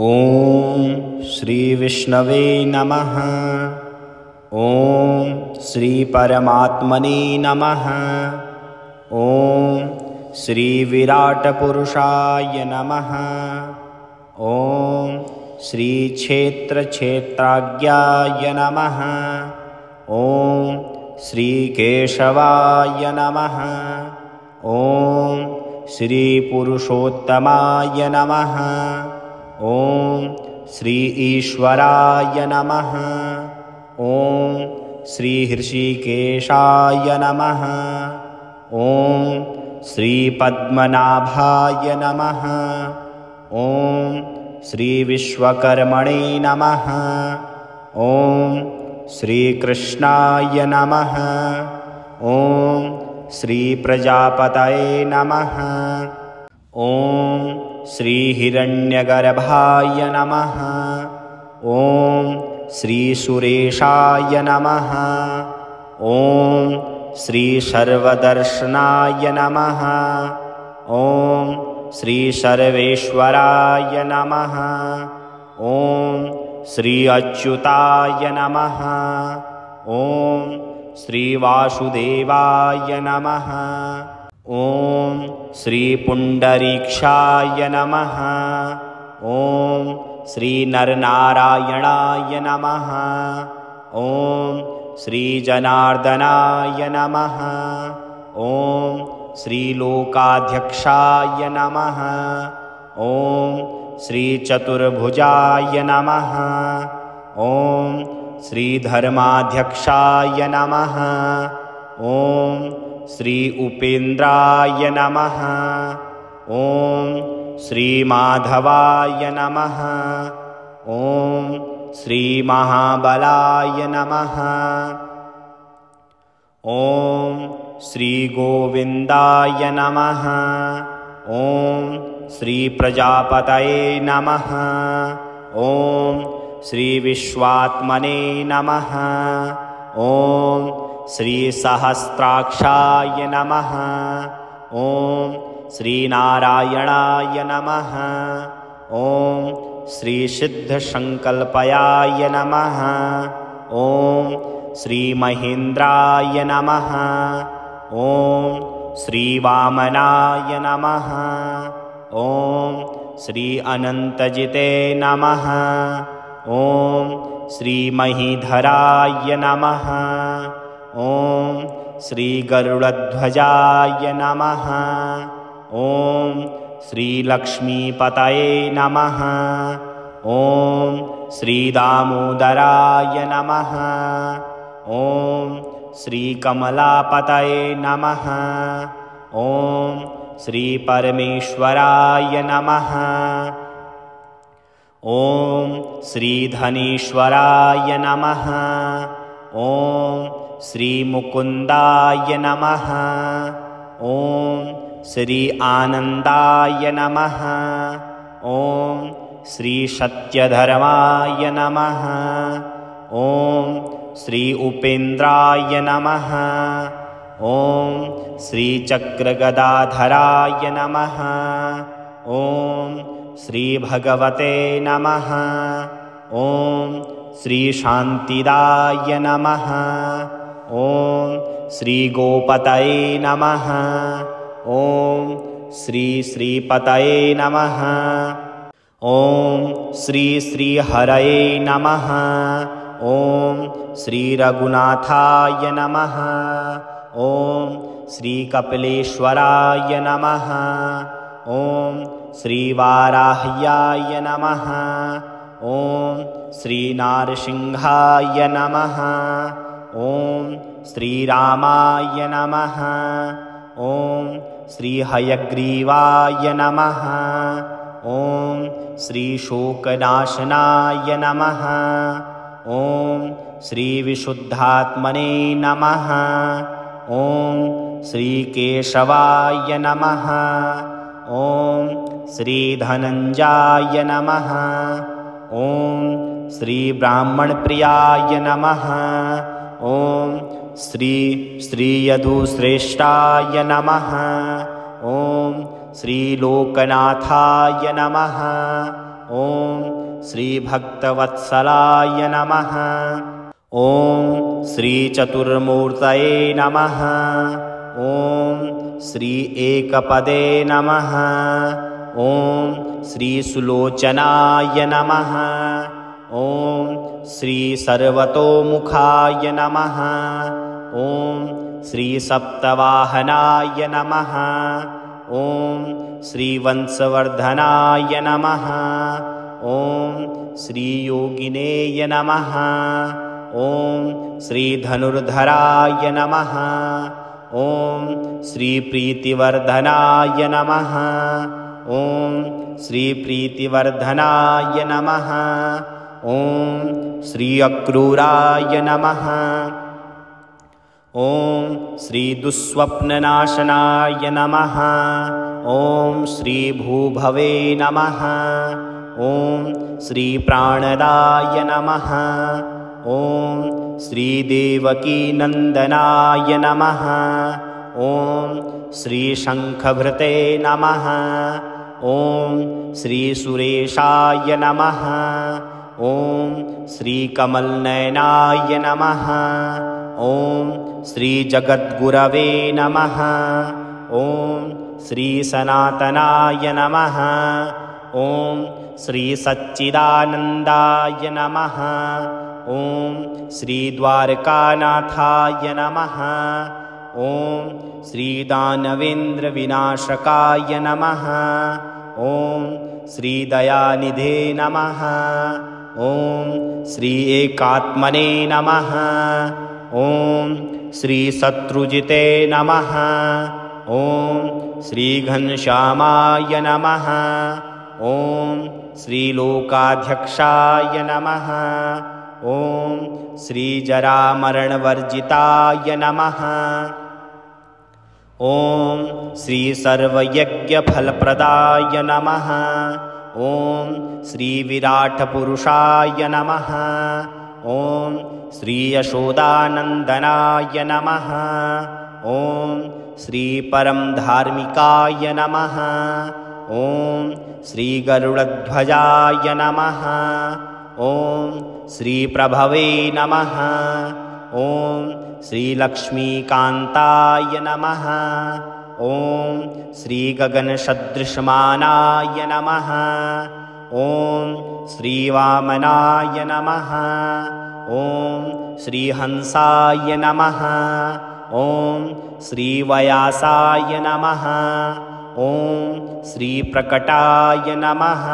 ॐ श्री विष्णवे नमः। ॐ श्री परमात्मने नमः। ॐ श्री विराट पुरुषाय नमः। ॐ श्री क्षेत्र क्षेत्राज्ञाय नमः। ॐ श्री केशवाय नमः। ॐ श्री पुरुषोत्तमाय नमः। ॐ श्री ईश्वराय नमः। ॐ श्री हृषिकेशाय नमः। ॐ श्री पद्मनाभाय नमः। ॐ श्री विश्वकर्मणे नमः। ॐ श्री कृष्णाय नमः। ॐ श्री प्रजापतये नमः। ॐ श्री हिरण्यगर्भाय नमः। ॐ श्री सुरेशाय नमः। ॐ श्री सर्वदर्शनाय नमः। ॐ श्री सर्वेश्वराय नमः। ॐ श्री अच्युताय नमः। ॐ श्री वासुदेवाय नमः। ॐ श्री पुण्डरीक्षाय नमः। ॐ श्री नरनारायणाय नमः। ॐ श्री जनार्दनाय नमः। ॐ श्री लोकाध्यक्षाय नमः। ॐ श्री चतुर्भुजाय नमः। ॐ श्री धर्माध्यक्षाय नमः। ॐ श्री उपेन्द्राय नमः। ॐ श्री माधवाय नमः। ॐ श्री महाबलाय नमः। ॐ श्री गोविन्दाय नमः। ॐ श्री प्रजापतये नमः। ॐ श्री विश्वात्मने नमः। ॐ श्री सहस्राक्षाय नमः। ॐ श्री नारायणाय नमः। ॐ श्री सिद्धसंकल्पयाय नमः। ॐ श्री महेन्द्राय नमः। ॐ श्री वामनाय नमः। ॐ श्री अनन्तजिते नमः। ॐ श्री महीधराय नमः। ॐ श्री गरुडध्वजाय नमः। ॐ श्री लक्ष्मीपतये नमः। ॐ श्री दामोदराय नमः। ॐ श्री कमलापतये नमः। ॐ श्री परमेश्वराय नमः। ॐ श्री धनेश्वराय नमः। ॐ श्री मुकुन्दाय नमः। ॐ श्री आनन्दाय नमः। ॐ श्री सत्यधर्माय नमः। ॐ श्री उपेन्द्राय नमः। ॐ श्री चक्रगदाधराय नमः। ॐ श्री भगवते नमः। ॐ श्री शान्तिदाय नमः। ॐ श्री गोपतये नमः। ॐ श्री श्रीपतये नमः। ॐ श्री श्रीहरये नमः। ॐ श्री रघुनाथाय नमः। ॐ श्री कपिलेश्वराय नमः। ॐ श्री वाराह्याय नमः। ॐ श्री नारसिंहाय नमः। ॐ श्रीरामाय नमः। ॐ श्री हयग्रीवाय नमः। ॐ श्री शोकनाशनाय नमः। ॐ श्री विशुद्धात्मने नमः। ॐ श्री केशवाय नमः। ॐ श्री धनञ्जयाय नमः। ॐ श्री ब्राह्मणप्रियाय नमः। ॐ श्री यदुश्रेष्ठाय नमः। ॐ श्री लोकनाथाय नमः। ॐ श्रीभक्तवत्सलाय नमः। ॐ श्रीचतुर्मूर्तये नमः। ॐ श्री एकपदे नमः। ॐ श्रीसुलोचनाय नमः। ॐ श्रीसर्वतोमुखाय नमः। ॐ श्रीसप्तवाहनाय नमः। ॐ श्रीवंशवर्धनाय नमः। ॐ श्रीयोगिनेय नमः। ॐ श्रीधनुर्धराय नमः। ॐ श्रीप्रीतिवर्धनाय नमः। ॐ श्रीप्रीतिवर्धनाय नमः। ॐ श्रीअक्रूराय नमः। ॐ श्रीदुःस्वप्ननाशनाय नमः। ॐ श्रीभूभवे नमः। ॐ श्रीप्राणदाय नमः। ॐ श्रीदेवकीनन्दनाय नमः। ॐ श्रीशङ्खभृते नमः। ॐ श्रीसुरेशाय नमः। ॐ श्रीकमलनयनाय नमः। ॐ श्रीजगद्गुरवे नमः। ॐ श्रीसनातनाय नमः। ॐ श्रीसच्चिदानन्दाय नमः। ॐ श्रीद्वारकानाथाय नमः। ॐ श्रीदानवेन्द्रविनाशकाय नमः। ॐ श्रीदयानिधे नमः। ॐ श्री एकात्मने नमः। ॐ श्रीशत्रुजिते नमः। ॐ श्रीघनश्यामाय नमः। ॐ श्रीलोकाध्यक्षाय नमः। ॐ श्रीजरामरणवर्जिताय नमः। ॐ श्रीसर्वयज्ञफलप्रदाय नमः। ॐ श्रीविराटपुरुषाय नमः। ॐ श्रीयशोदानन्दनाय नमः। ॐ श्रीपरमधार्मिकाय नमः। ॐ श्रीगरुडध्वजाय नमः। ॐ श्रीप्रभवे नमः। ॐ श्रीलक्ष्मीकान्ताय नमः। ॐ श्रीगगनसदृशमानाय नमः। ॐ श्रीवामनाय नमः। ॐ श्रीहंसाय नमः। ॐ श्रीवयासाय नमः। ॐ श्रीप्रकटाय नमः।